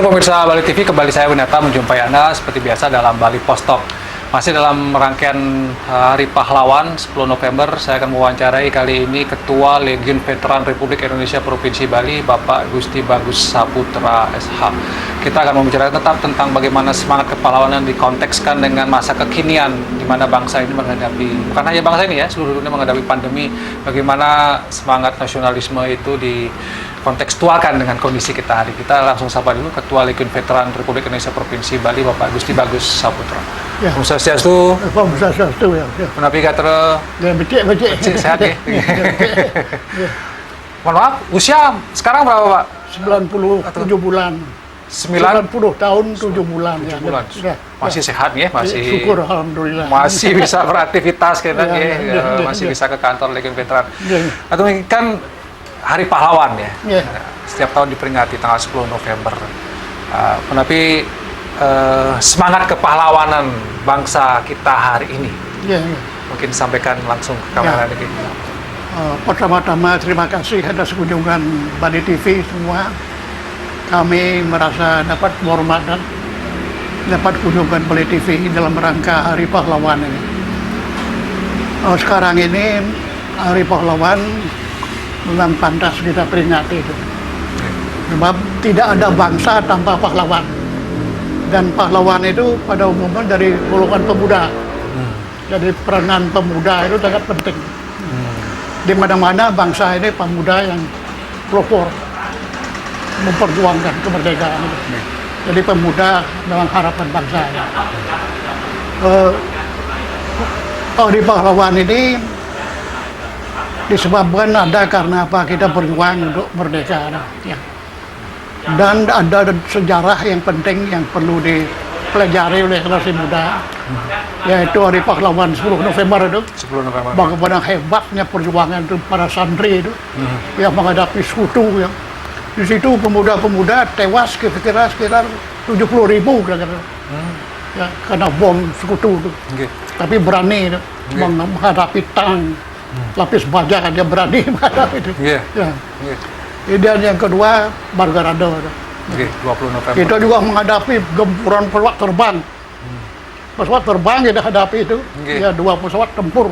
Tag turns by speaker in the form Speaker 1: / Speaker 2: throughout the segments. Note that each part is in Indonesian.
Speaker 1: pemirsa Bali TV, kembali saya Winata menjumpai Anda seperti biasa dalam Bali Post Talk. Masih dalam rangkaian Hari Pahlawan 10 November, saya akan mewawancarai kali ini Ketua Legiun Veteran Republik Indonesia Provinsi Bali, Bapak Gusti Bagus Saputra SH. Kita akan membicarakan tetap tentang bagaimana semangat kepahlawanan dikontekskan dengan masa kekinian di mana bangsa ini menghadapi, bukan hanya bangsa ini ya, seluruh dunia menghadapi pandemi, bagaimana semangat nasionalisme itu dikontekstualkan dengan kondisi kita hari. Kita langsung sapa dulu Ketua Legiun Veteran Republik Indonesia Provinsi Bali, Bapak Gusti Bagus Saputra.
Speaker 2: Ya.
Speaker 1: Om Swastiastu.
Speaker 2: Om Swastiastu ya.
Speaker 1: Menapi katra.
Speaker 2: Ya becek.
Speaker 1: Sehat ya. Mohon maaf, usia sekarang berapa Pak?
Speaker 2: 97 bulan. 90 tahun 7 bulan.
Speaker 1: 7 bulan.
Speaker 2: Ya.
Speaker 1: Masih sehat ya, masih.
Speaker 2: Syukur alhamdulillah.
Speaker 1: Masih bisa beraktivitas kan ya. Masih
Speaker 2: ya.
Speaker 1: bisa ke kantor Legiun Veteran.
Speaker 2: Ya.
Speaker 1: Atau kan Hari Pahlawan ya.
Speaker 2: Ya.
Speaker 1: Setiap tahun diperingati tanggal 10 November. Menapi semangat kepahlawanan bangsa kita hari ini.
Speaker 2: Ya.
Speaker 1: Mungkin sampaikan langsung ke kamera ini.
Speaker 2: Pertama-tama terima kasih atas kunjungan Bali TV semua. Kami merasa dapat kehormatan dapat kunjungan Bali TV dalam rangka Hari Pahlawan ini. Sekarang ini Hari Pahlawan memang pantas kita peringati itu. Sebab tidak ada bangsa tanpa pahlawan. Dan pahlawan itu pada umumnya dari golongan pemuda. Jadi peranan pemuda itu sangat penting. Di mana-mana bangsa ini pemuda yang pelopor memperjuangkan kemerdekaan itu. Jadi pemuda memang harapan bangsa. Hari Pahlawan ini disebabkan ada karena apa, kita berjuang untuk merdeka. Ya. Dan ada sejarah yang penting yang perlu dipelajari oleh generasi muda, yaitu Hari Pahlawan 10 November itu.
Speaker 1: 10 November.
Speaker 2: Bagaimana hebatnya perjuangan itu para santri itu yang menghadapi sekutu yang di situ pemuda-pemuda tewas kira-kira sekitar 70.000 kira-kira. Ya, karena bom sekutu itu.
Speaker 1: Okay.
Speaker 2: Tapi berani itu menghadapi tank, lapis baja dia berani menghadapi itu.
Speaker 1: Yeah.
Speaker 2: Ya.
Speaker 1: Yeah.
Speaker 2: Dan yang kedua Margarado.
Speaker 1: Okay, 20 November.
Speaker 2: Kita juga menghadapi gempuran pesawat terbang. Pesawat terbang kita hadapi itu. Ya, 2 pesawat tempur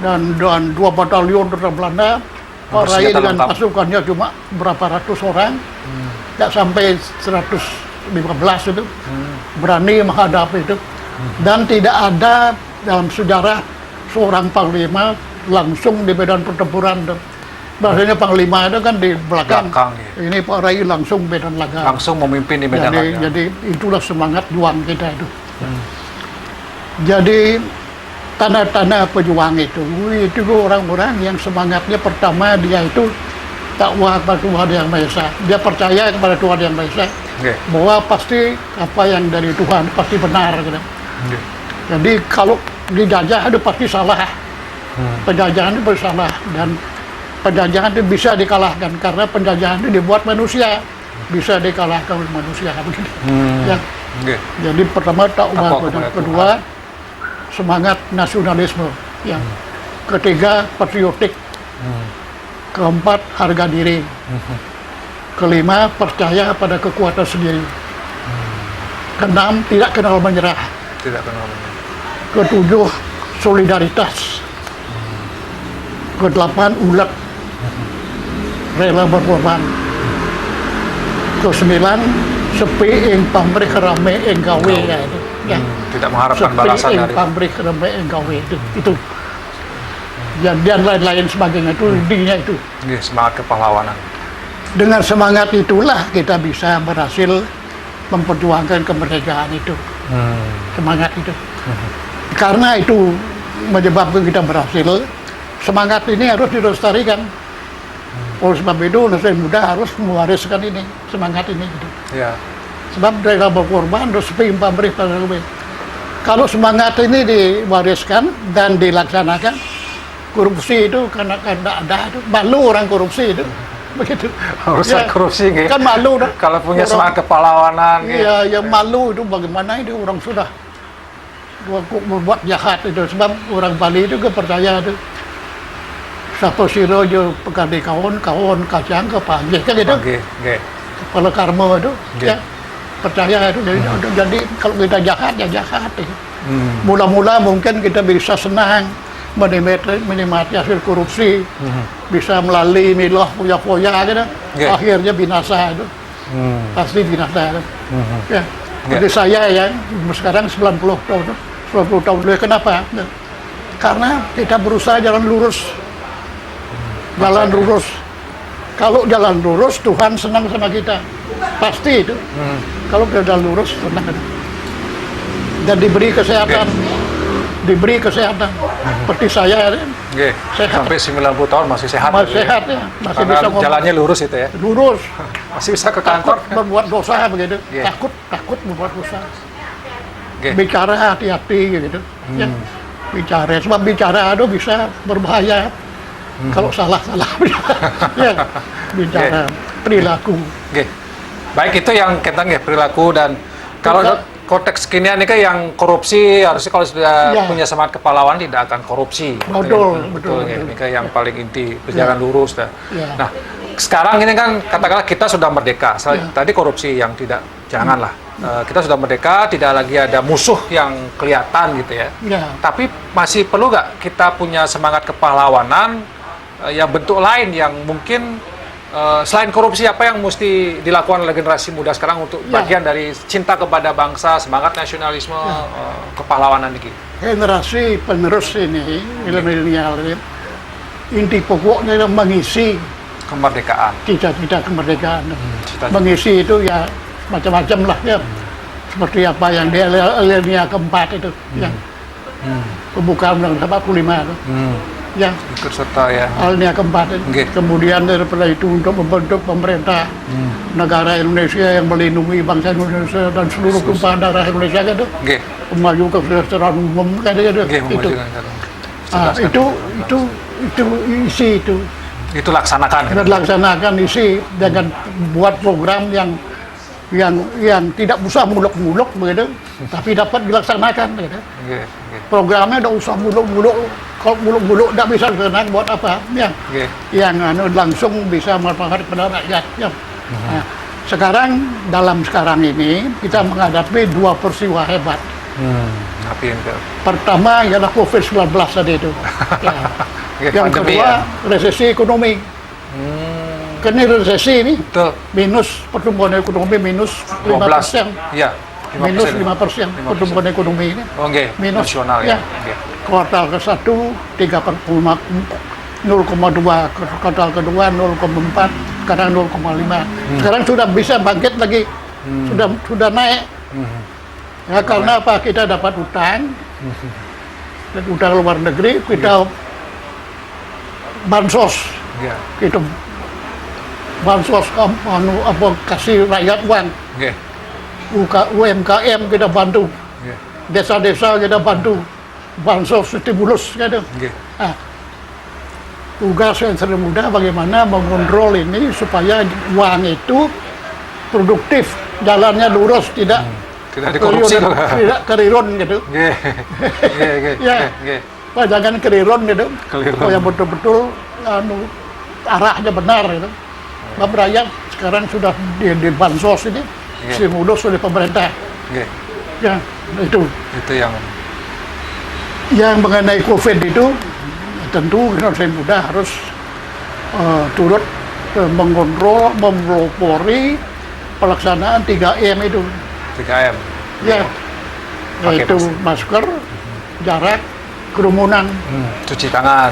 Speaker 2: dan 2 batalion tentara Belanda. Pak Rai dengan pasukannya cuma berapa ratus orang, tidak sampai 115 itu, berani menghadapi itu. Dan tidak ada dalam sejarah seorang panglima langsung di medan pertempuran. Bahasanya panglima itu kan di belakang.
Speaker 1: Ya.
Speaker 2: Ini Pak Rai langsung medan laga.
Speaker 1: Langsung memimpin di medan laga.
Speaker 2: Jadi itulah semangat juang kita itu. Jadi tanda-tanda pejuang itu orang-orang yang semangatnya pertama dia itu takwah kepada Tuhan Yang Maha Esa. Dia percaya kepada Tuhan Yang Maha Esa bahwa pasti apa yang dari Tuhan pasti benar gitu. Jadi kalau dijajah itu pasti salah. Penjajahan itu bersalah dan penjajahan itu bisa dikalahkan karena penjajahan itu dibuat manusia, bisa dikalahkan oleh manusia begitu. Ya. Jadi pertama takwah, kedua semangat nasionalisme, yang ketiga patriotik, keempat harga diri, kelima percaya pada kekuatan sendiri, keenam tidak kenal menyerah, ketujuh solidaritas, kedelapan ulet, rela berkorban, kesembilan sepi ing pamrih rame ing gawe ya itu. Ya.
Speaker 1: Tidak mengharapkan balasan dari
Speaker 2: pabrik remeh engkau itu dan lain-lain sebagainya itu intinya itu.
Speaker 1: Semangat kepahlawanan. Dengan
Speaker 2: semangat itulah kita bisa berhasil memperjuangkan kemerdekaan itu. Semangat itu. Karena itu menyebabkan kita berhasil. Semangat ini harus dilestarikan. Oleh sebab itu generasi muda harus mewariskan ini, semangat ini gitu. Ya. Sebab mereka berkorban terus pamrih pada lebih. Kalau semangat ini diwariskan dan dilaksanakan, korupsi itu karena tidak ada itu malu orang korupsi itu, begitu.
Speaker 1: Urusan korupsi
Speaker 2: kan malu dah.
Speaker 1: Kalau punya semangat kepahlawanan.
Speaker 2: Iya, yang malu itu bagaimana itu orang sudah berbuat jahat itu. Sebab orang Bali itu percaya itu. Satu siro jo pekadi kawan kacang ke pagi kan gitu. kepala karma itu, ya percaya itu. Jadi kalau kita jahat ya jahat. Ya. Mula-mula mungkin kita bisa senang menikmati hasil korupsi, bisa melalui milah foya-foya gitu, akhirnya binasa itu, pasti binasa itu. Ya. Jadi saya ya sekarang 90 tahun dulu. Kenapa? Karena kita berusaha jalan lurus. Jalan lurus. Kalau jalan lurus, Tuhan senang sama kita. Pasti itu. Kalau kita jalan lurus, senang. Dan diberi kesehatan. Diberi kesehatan. Seperti saya.
Speaker 1: Sehat. Sampai 90 tahun masih sehat.
Speaker 2: Masih sehat ya. Masih
Speaker 1: karena
Speaker 2: bisa ngomong.
Speaker 1: Jalannya lurus itu ya.
Speaker 2: Lurus.
Speaker 1: Masih bisa ke kantor.
Speaker 2: Takut berbuat dosa begitu. Takut membuat dosa. Bicara hati-hati gitu. Ya. Bicara. Sebab bicara itu bisa berbahaya. Kalau salah ya, bicara perilaku.
Speaker 1: Baik, itu yang tentang perilaku. Dan kalau konteks kekinian ini kan yang korupsi harusnya kalau sudah punya semangat kepahlawanan tidak akan korupsi. Betul. Ini kan yang paling inti, berjalan lurus. Nah, sekarang ini kan katakanlah kita sudah merdeka. Tadi korupsi yang tidak, janganlah. Kita sudah merdeka, tidak lagi ada musuh yang kelihatan gitu ya. Tapi masih perlu nggak kita punya semangat kepahlawanan yang bentuk lain yang mungkin selain korupsi, apa yang mesti dilakukan oleh generasi muda sekarang untuk bagian dari cinta kepada bangsa, semangat nasionalisme, kepahlawanan ini?
Speaker 2: Generasi penerus ini, milenial ini, inti pokoknya adalah mengisi
Speaker 1: kemerdekaan.
Speaker 2: Cita-cita kemerdekaan. Mengisi itu ya macam-macam lah ya. Seperti apa yang di alinea keempat itu, yang pembukaan Undang-Undang 45 itu. Ya,
Speaker 1: ikut serta ya.
Speaker 2: Alinea keempat. Kemudian daripada itu untuk membentuk pemerintah negara Indonesia yang melindungi bangsa Indonesia dan seluruh tumpahan darah Indonesia gitu. Maju kesejahteraan umum gitu. Itu isi itu.
Speaker 1: Itu laksanakan.
Speaker 2: Kita laksanakan isi dengan buat program yang tidak usah muluk-muluk begitu, tapi dapat dilaksanakan gitu. Programnya tidak usah muluk-muluk. Kalau muluk-muluk tidak bisa dilaksanakan buat apa? Yang langsung bisa manfaat kepada rakyat. Nah, sekarang ini kita menghadapi dua peristiwa hebat. Pertama ialah COVID-19 tadi itu. Yang kedua resesi ekonomi. Karena resesi ini minus pertumbuhan ekonomi minus 5%. Minus 5% pertumbuhan ekonomi ini. Minus nasional ya. Kuartal ke-1 3,2, kuartal kedua 0,4, sekarang 0,5. Sekarang sudah bisa bangkit lagi. Sudah naik. Ya, karena apa? Kita dapat utang. Dan utang luar negeri, kita bansos. Kita bansos kasih rakyat uang. UMKM kita bantu. Desa-desa kita bantu. Bansos stimulus gitu. Tugas yang sering mudah bagaimana mengontrol ini supaya uang itu produktif, jalannya lurus, tidak
Speaker 1: dikorupsi,
Speaker 2: tidak kerirun gitu. Jangan kerirun gitu. Supaya betul-betul arahnya benar gitu. Sebab rakyat sekarang sudah di bansos ini stimulus oleh pemerintah. Ya, itu yang mengenai COVID itu tentu generasi muda harus turut mengontrol, mempelopori pelaksanaan 3M itu.
Speaker 1: 3M.
Speaker 2: Ya, yaitu masker, jarak, kerumunan,
Speaker 1: cuci tangan,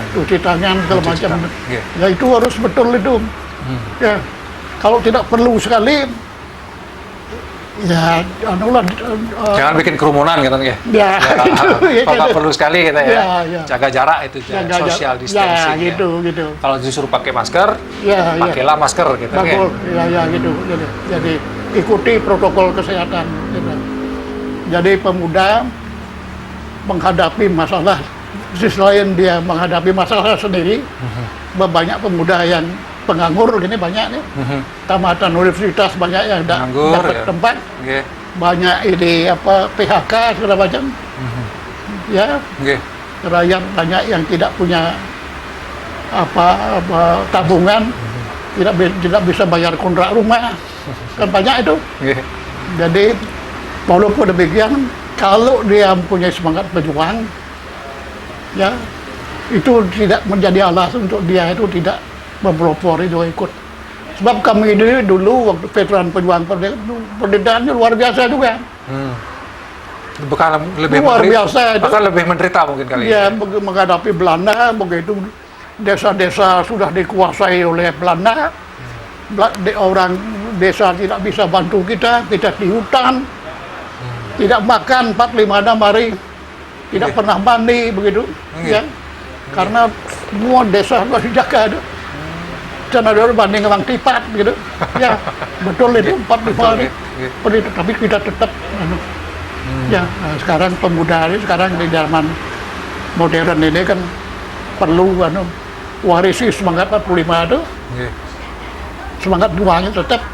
Speaker 2: segala macam. Ya itu harus betul itu. Ya, kalau tidak perlu sekali. Ya,
Speaker 1: jangan bikin kerumunan gitu ya. Kalau perlu sekali kita ya. Jaga jarak itu, social distancing. Gitu. Kalau disuruh pakai masker, pakailah masker gitu
Speaker 2: ya. Gitu. Jadi ikuti protokol kesehatan. Gitu. Jadi pemuda menghadapi masalah, sisi lain dia menghadapi masalah sendiri. Banyak pemuda yang penganggur gini banyak nih, tamatan universitas banyak yang dapat tempat, banyak ini PHK segala macam, rakyat banyak yang tidak punya tabungan, tidak bisa bayar kontrak rumah, kan banyak itu.
Speaker 1: Nggih.
Speaker 2: Jadi walaupun demikian, kalau dia mempunyai semangat berjuang, ya itu tidak menjadi alasan untuk dia itu tidak mempelopori juga ikut. Sebab kami ini dulu waktu veteran pejuang penderitaan luar biasa juga.
Speaker 1: Bukan lebih
Speaker 2: Luar biasa itu.
Speaker 1: bahkan lebih menderita mungkin kali
Speaker 2: Ya,
Speaker 1: ini.
Speaker 2: menghadapi Belanda, begitu desa-desa sudah dikuasai oleh Belanda, orang desa tidak bisa bantu kita di hutan, tidak makan 4-5 hari, tidak pernah mandi begitu, ya, karena semua desa harus dijaga. Karena dia banding orang tipat gitu, ya betul itu 4-5 hari, tapi kita tetap, ya nah, sekarang pemuda ini sekarang di zaman modern ini kan perlu warisi semangat 45 itu, semangat juangnya tetap.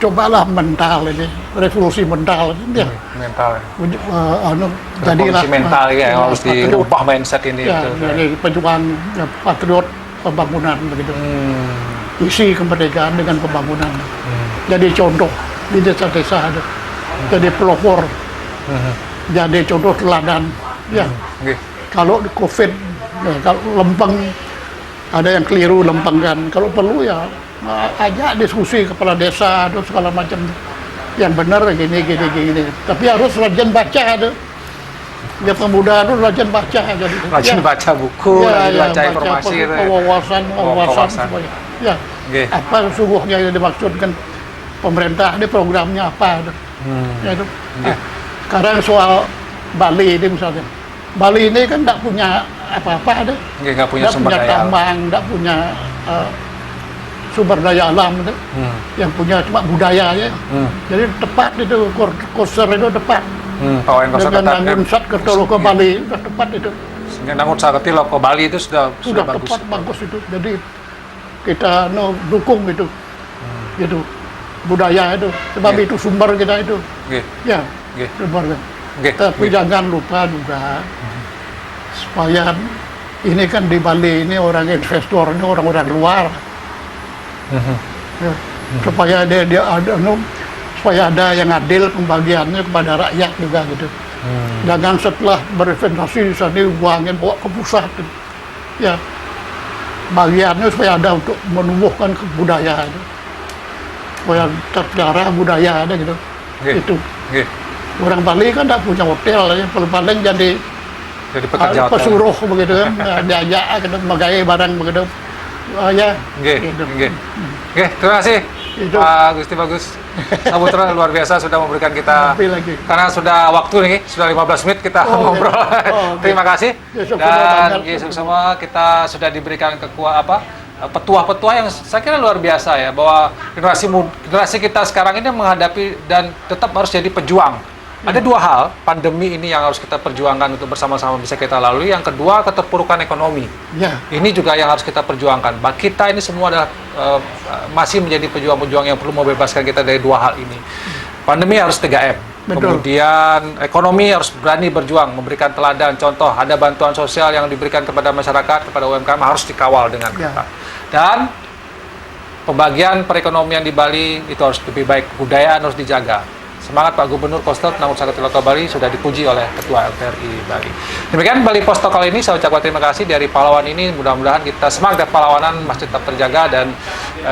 Speaker 2: Cobalah mental ini, revolusi mental ini, ya.
Speaker 1: Mental.
Speaker 2: Jadilah
Speaker 1: Revolusi mental ya, harus diubah mindset ini.
Speaker 2: Ya, jadi pejuang patriot pembangunan begitu. Isi kemerdekaan dengan pembangunan. Jadi contoh di desa-desa ada. Jadi pelopor. Jadi contoh teladan. Ya. Kalau di COVID, ya, kalau lempeng ada yang keliru lempeng kan. Kalau perlu ya ajak diskusi kepala desa atau segala macam yang benar gini. Tapi harus rajin baca ada. Ya pemuda itu rajin baca jadi.
Speaker 1: Rajin baca buku, rajin baca informasi gitu ya.
Speaker 2: Wawasan semuanya. Ya. Apa sesungguhnya yang dimaksudkan pemerintah ini programnya apa itu. Ya itu. Sekarang soal Bali ini misalnya. Bali ini kan tidak punya apa-apa ada.
Speaker 1: Nggak punya sumber daya
Speaker 2: tambang, tidak punya sumber daya alam itu. Yang punya cuma budaya ya. Jadi tepat itu Koster itu tepat. Dengan Nangun Sat Kertologo Bali sudah tepat itu.
Speaker 1: Nangun Sat Kertologo Bali itu sudah bagus.
Speaker 2: Tepat bagus itu. Jadi kita dukung itu. Gitu. Budaya itu. Sebab itu sumber kita itu. Ya. Sumber. Tapi jangan lupa juga supaya ini kan di Bali ini orang investor ini orang-orang luar. Supaya dia ada supaya ada yang adil pembagiannya kepada rakyat juga gitu. Jangan setelah berinvestasi di sana uangnya bawa ke pusat. Ya, bagiannya supaya ada untuk menumbuhkan kebudayaan. Supaya terjarah budaya ada gitu. Itu. Orang Bali kan tidak punya hotel, ya. Paling jadi
Speaker 1: pekerja
Speaker 2: pesuruh begitu kan, diajak gitu, menggawe barang begitu. Ya.
Speaker 1: Terima kasih. Pak Gusti Bagus Saputra luar biasa sudah memberikan kita karena sudah waktu nih sudah 15 menit kita ngobrol. Terima kasih dan Yesus semua kita sudah diberikan petua-petua yang saya kira luar biasa ya bahwa generasi kita sekarang ini menghadapi dan tetap harus jadi pejuang. Ada dua hal pandemi ini yang harus kita perjuangkan untuk bersama-sama bisa kita lalui. Yang kedua keterpurukan ekonomi. Ini juga yang harus kita perjuangkan. Kita ini semua adalah masih menjadi pejuang-pejuang yang perlu membebaskan kita dari dua hal ini. Pandemi harus 3M. Kemudian ekonomi harus berani berjuang, memberikan teladan, contoh ada bantuan sosial yang diberikan kepada masyarakat, kepada UMKM harus dikawal dengan ketat. Dan pembagian perekonomian di Bali itu harus lebih baik, kebudayaan harus dijaga. Semangat Pak Gubernur Koster Nangun Sat Kertologo Bali sudah dipuji oleh Ketua LPRI Bali. Demikian Bali Post Talk kali ini, saya ucapkan terima kasih dari pahlawan ini. Mudah-mudahan kita semangat perlawanan masih tetap terjaga dan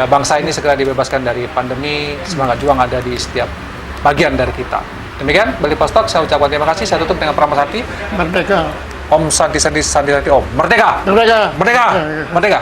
Speaker 1: bangsa ini segera dibebaskan dari pandemi. Semangat juang ada di setiap bagian dari kita. Demikian Bali Post Talk, saya ucapkan terima kasih. Saya tutup dengan Pramasati.
Speaker 2: Merdeka.
Speaker 1: Om Santi Santi Santi Santi Om. Merdeka.
Speaker 2: Merdeka.
Speaker 1: Merdeka. Merdeka.